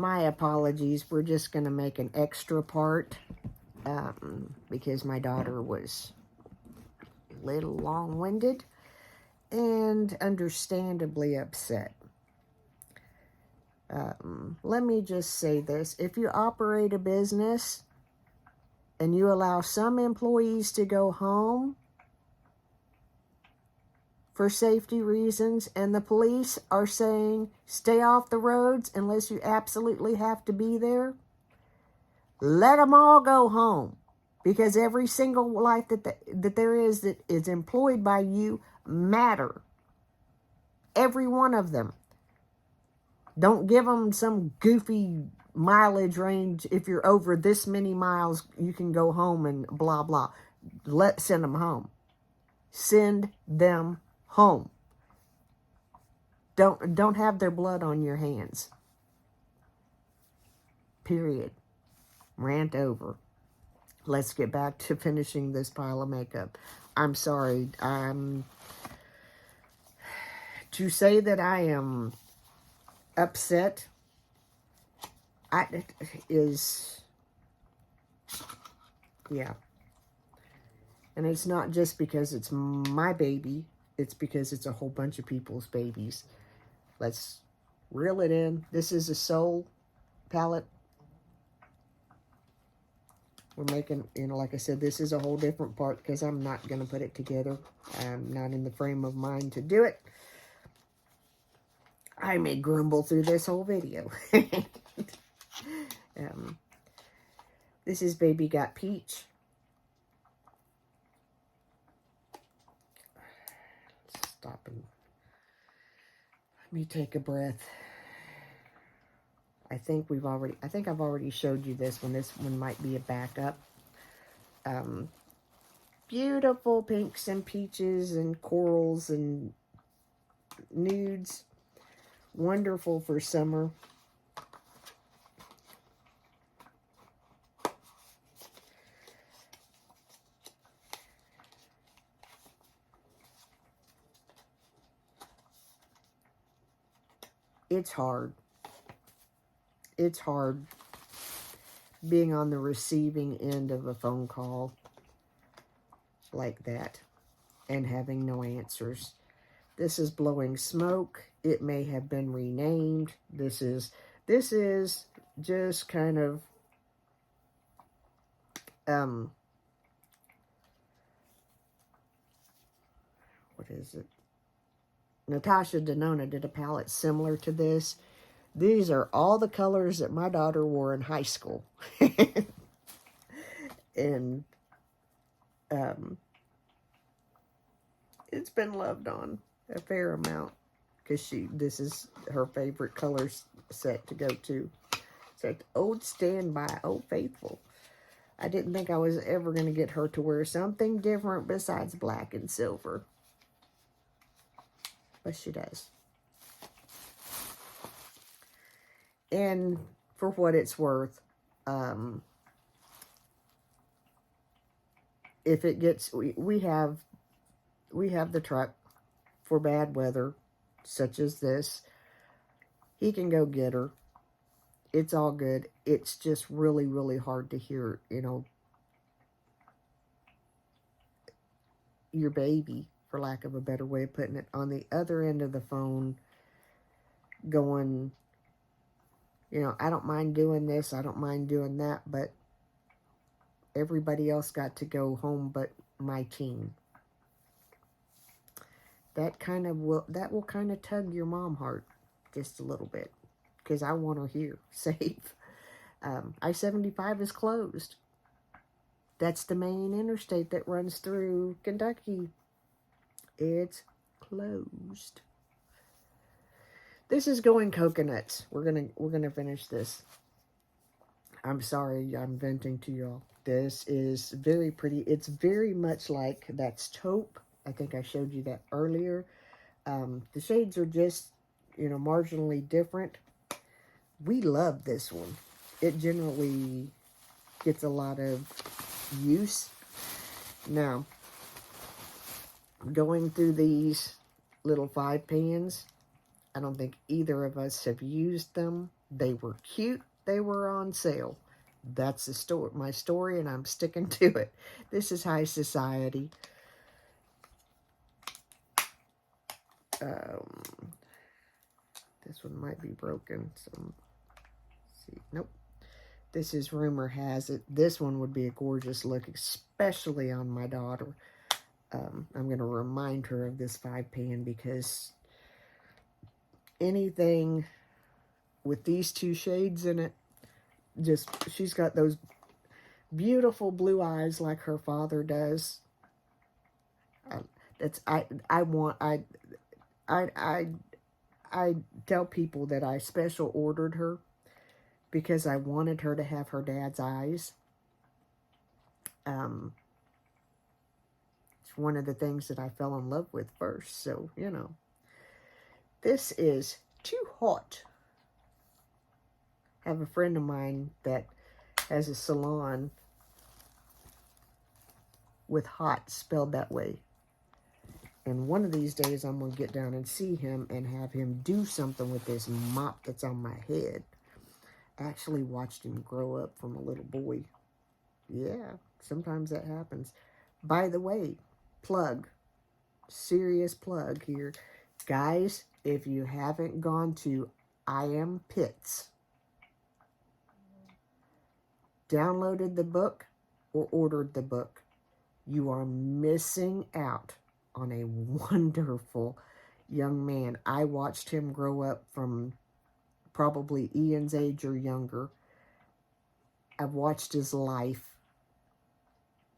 my apologies. We're just going to make an extra part because my daughter was a little long-winded and understandably upset. Let me just say this. If you operate a business and you allow some employees to go home for safety reasons, and the police are saying, stay off the roads unless you absolutely have to be there, let them all go home. Because every single life that there is that is employed by you matter. Every one of them. Don't give them some goofy mileage range. If you're over this many miles, you can go home and blah, blah. Send them home. Send them home. Don't have their blood on your hands. Period. Rant over. Let's get back to finishing this pile of makeup. I'm sorry. To say that I am upset yeah. And it's not just because it's my baby. It's because it's a whole bunch of people's babies. Let's reel it in. This is a Soul palette. We're making, like I said, this is a whole different part because I'm not going to put it together. I'm not in the frame of mind to do it. I may grumble through this whole video. This is Baby Got Peach. Stop and let me take a breath. I think I've already showed you this one. This one might be a backup. Beautiful pinks and peaches and corals and nudes. Wonderful for summer. It's hard. It's hard being on the receiving end of a phone call like that and having no answers. This is Blowing Smoke. It may have been renamed. This is just kind of what is it? Natasha Denona did a palette similar to this. These are all the colors that my daughter wore in high school. And it's been loved on a fair amount because this is her favorite color set to go to. So Old Standby, Old Faithful. I didn't think I was ever going to get her to wear something different besides black and silver. But she does. And for what it's worth, if it gets, we have the truck for bad weather, such as this. He can go get her. It's all good. It's just really, really hard to hear, your baby, for lack of a better way of putting it, on the other end of the phone going, I don't mind doing this, I don't mind doing that, but everybody else got to go home but my teen. That will kind of tug your mom heart just a little bit, because I want her here, safe. I-75 is closed. That's the main interstate that runs through Kentucky. It's closed. This is Going Coconuts. We're gonna finish this. I'm sorry, I'm venting to y'all. This is very pretty. It's very much like that's taupe. I think I showed you that earlier. The shades are just, marginally different. We love this one. It generally gets a lot of use. Now, going through these little 5 pans, I don't think either of us have used them, They were cute. They were on sale. That's the story, my story, and I'm sticking to it. This is high society. This one might be broken. So, see, nope. This is Rumor Has It. This one would be a gorgeous look, especially on my daughter. I'm going to remind her of this 5-pan because anything with these 2 shades in it, just, she's got those beautiful blue eyes like her father does. I tell people that I special ordered her because I wanted her to have her dad's eyes. It's one of the things that I fell in love with first. So, you know, this is Too Hot. I have a friend of mine that has a salon with hot spelled that way. And one of these days I'm going to get down and see him and have him do something with this mop that's on my head. I actually watched him grow up from a little boy. Yeah, sometimes that happens. By the way, plug, serious plug here. Guys, if you haven't gone to I Am Pits, downloaded the book or ordered the book, you are missing out on a wonderful young man. I watched him grow up from probably Ian's age or younger. I've watched his life.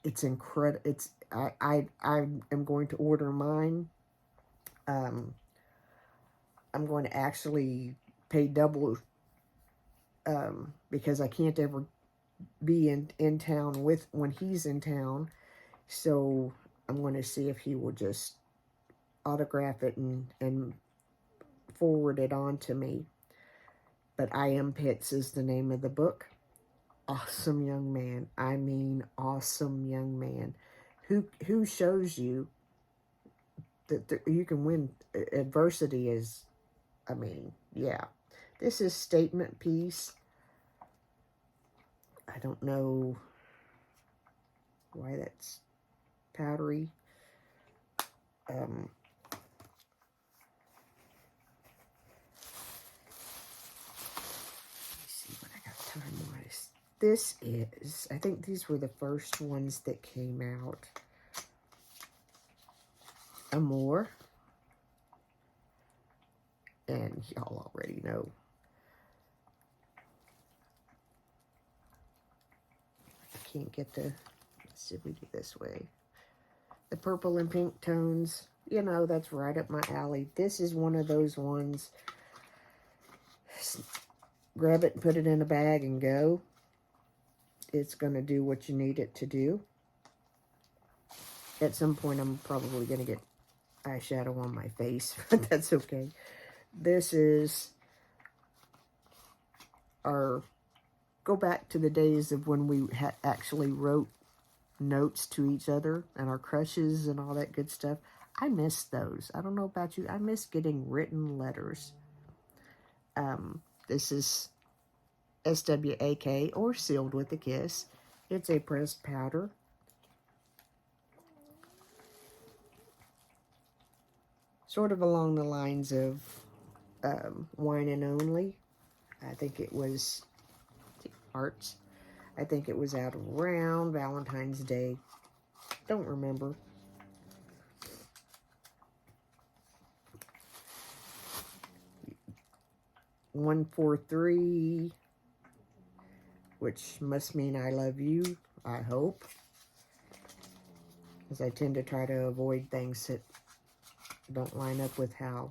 It's incredible. I am going to order mine. I'm going to actually pay double because I can't ever be in town when he's in town. So I'm going to see if he will just autograph it and forward it on to me. But I Am Pits is the name of the book. Awesome young man. I mean, awesome young man. Who shows you that you can win. Adversity is, I mean, yeah. This is Statement Piece. I don't know why that's powdery. Let's see what I got time-wise. This is, I think these were the first ones that came out. Amore. And y'all already know. I can't get the, let's see if we do this way. The purple and pink tones, you know, that's right up my alley. This is one of those ones. Grab it and put it in a bag and go. It's going to do what you need it to do. At some point, I'm probably going to get eyeshadow on my face, but that's okay. This is our, go back to the days of when we actually wrote notes to each other and our crushes and all that good stuff. I miss those. I don't know about you. I miss getting written letters. This is SWAK or Sealed with a Kiss. It's a pressed powder. Sort of along the lines of Wine and Only. I think it was Hearts. I think it was out around Valentine's Day. Don't remember. $143, which must mean I love you, I hope. Because I tend to try to avoid things that don't line up with how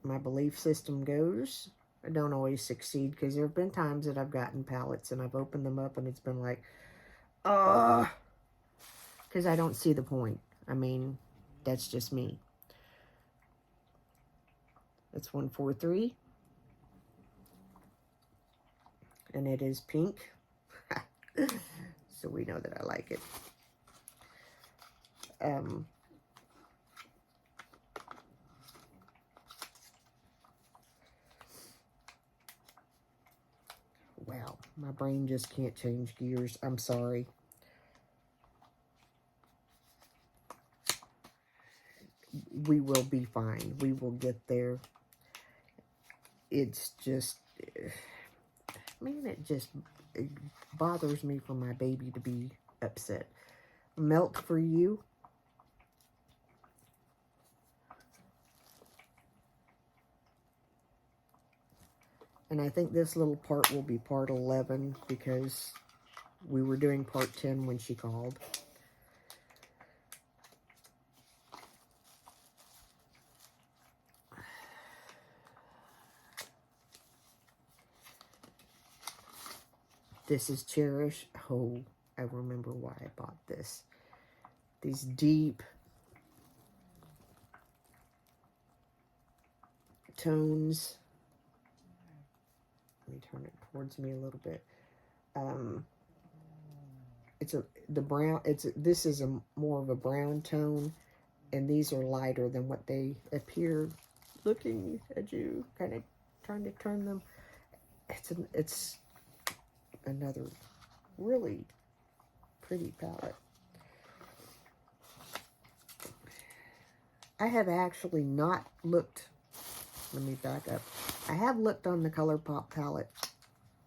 my belief system goes. I don't always succeed because there have been times that I've gotten palettes and I've opened them up and it's been like, because I don't see the point. I mean, that's just me. It's 143. And it is pink. So we know that I like it. My brain just can't change gears. I'm sorry. We will be fine. We will get there. It's just, man, it bothers me for my baby to be upset. Milk for you. And I think this little part will be part 11 because we were doing part 10 when she called. This is Cherish. Oh, I remember why I bought this. These deep tones. Let me turn it towards me a little bit. This is more of a brown tone, and these are lighter than what they appear. Looking at you, kind of trying to turn them. It's another really pretty palette. I have actually not looked. Let me back up. I have looked on the ColourPop palette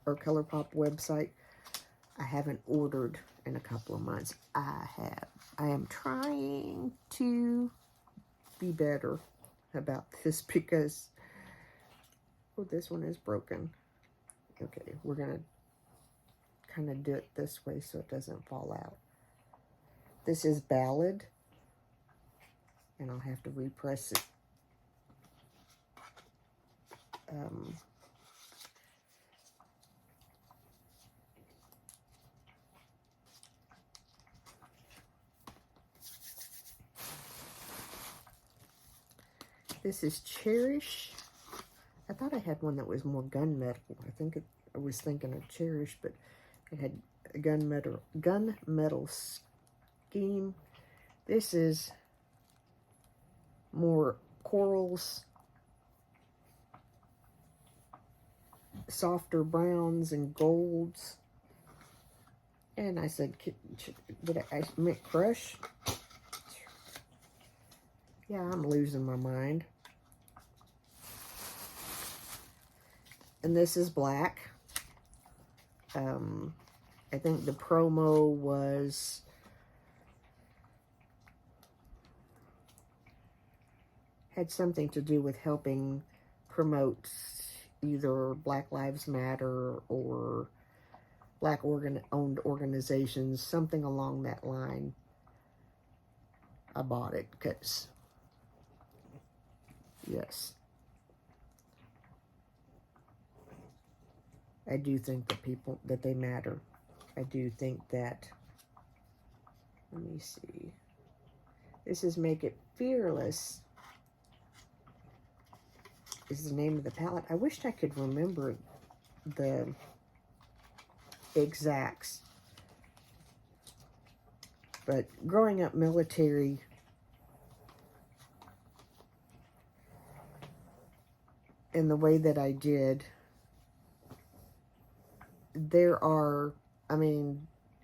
or ColourPop website. I haven't ordered in a couple of months. I am trying to be better about this because, oh, this one is broken. Okay, we're going to kind of do it this way so it doesn't fall out. This is Ballad, and I'll have to repress it. This is Cherish. I thought I had one that was more gunmetal. I was thinking of Cherish, but it had a gunmetal scheme. This is more corals, softer browns and golds. And I said, did I meant crush? Yeah, I'm losing my mind. And this is black. I think the promo had something to do with helping promote either Black Lives Matter or Black-owned organizations, something along that line. I bought it because, yes, I do think that they matter. I do think that, let me see, this is Make It Fearless, is the name of the palette. I wished I could remember the exacts. But growing up military, in the way that I did,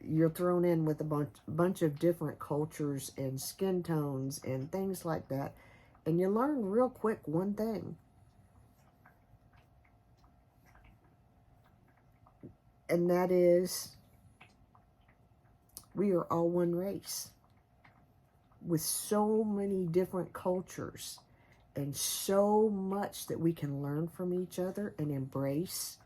you're thrown in with a bunch of different cultures and skin tones and things like that. And you learn real quick one thing. And that is, we are all one race with so many different cultures and so much that we can learn from each other and embrace.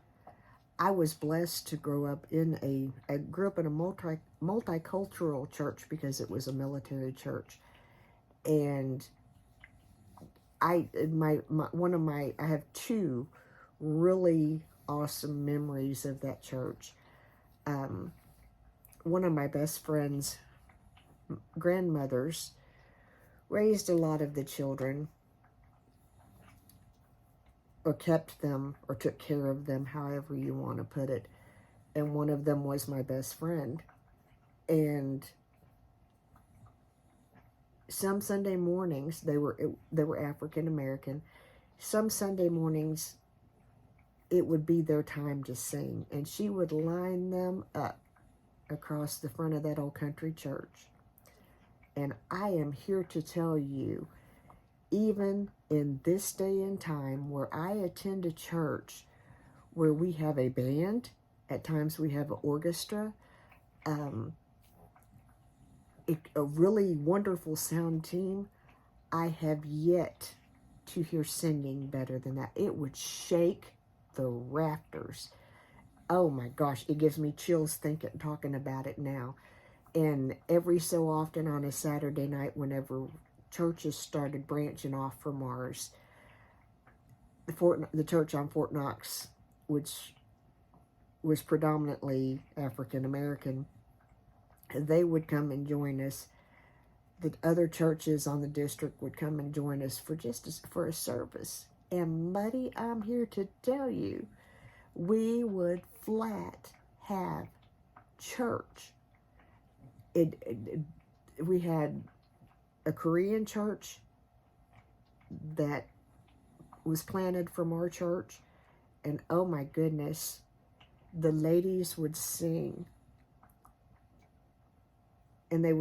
I was blessed to grow up I grew up in a multicultural church because it was a military church. And I have two really awesome memories of that church. One of my best friend's grandmothers raised a lot of the children, or kept them, or took care of them, however you want to put it. And one of them was my best friend. And some Sunday mornings, they were African American. Some Sunday mornings, it would be their time to sing. And she would line them up across the front of that old country church. And I am here to tell you, even in this day and time where I attend a church where we have a band, at times we have an orchestra, a really wonderful sound team, I have yet to hear singing better than that. It would shake the rafters. Oh my gosh, it gives me chills talking about it now. And every so often on a Saturday night, whenever churches started branching off from ours, the church on Fort Knox, which was predominantly African American, they would come and join us. The other churches on the district would come and join us for a service. And buddy, I'm here to tell you, we would flat have church. We had a Korean church that was planted from our church, and oh my goodness, the ladies would sing, and they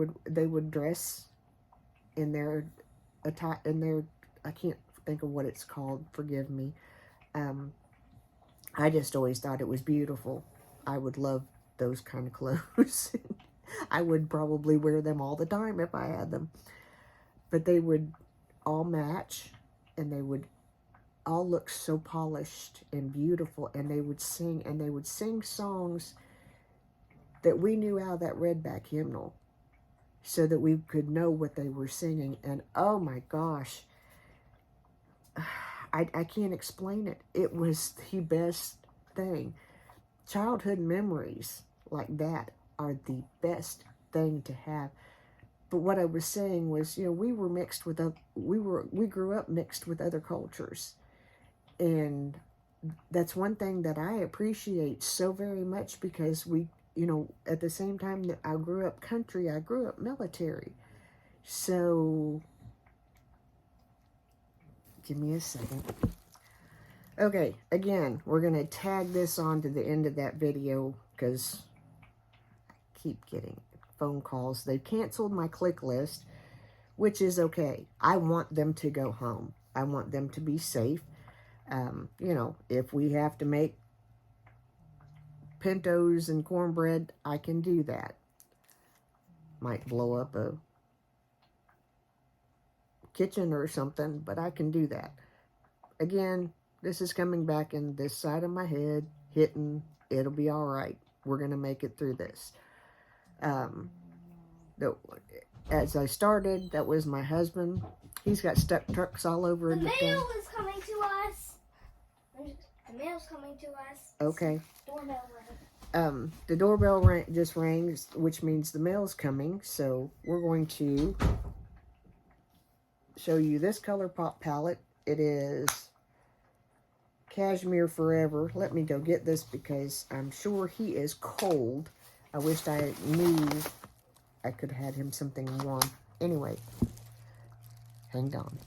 would dress in their I can't think of what it's called, forgive me. I just always thought it was beautiful. I would love those kind of clothes. I would probably wear them all the time if I had them. But they would all match, and they would all look so polished and beautiful, and they would sing songs that we knew out of that Redback hymnal, so that we could know what they were singing. And oh my gosh, I can't explain it. It was the best thing. Childhood memories like that are the best thing to have. But what I was saying was, you know, we grew up mixed with other cultures. And that's one thing that I appreciate so very much, because we, you know, at the same time that I grew up country, I grew up military. So, give me a second. Okay, again, we're going to tag this on to the end of that video, because I keep getting phone calls. They canceled my click list, which is okay. I want them to go home. I want them to be safe. You know, if we have to make pintos and cornbread, I can do that. Might blow up a kitchen or something, but I can do that. Again, this is coming back in this side of my head, hitting. It'll be all right. We're going to make it through this. As I started, that was my husband. He's got stuck trucks all over. The mail is coming to us. The mail's coming to us. Okay. Doorbell rang. The doorbell just rang, which means the mail's coming. So we're going to show you this color pop palette. It is Cashmere Forever. Let me go get this because I'm sure he is cold. I wished I knew I could have had him something warm. Anyway, hang on.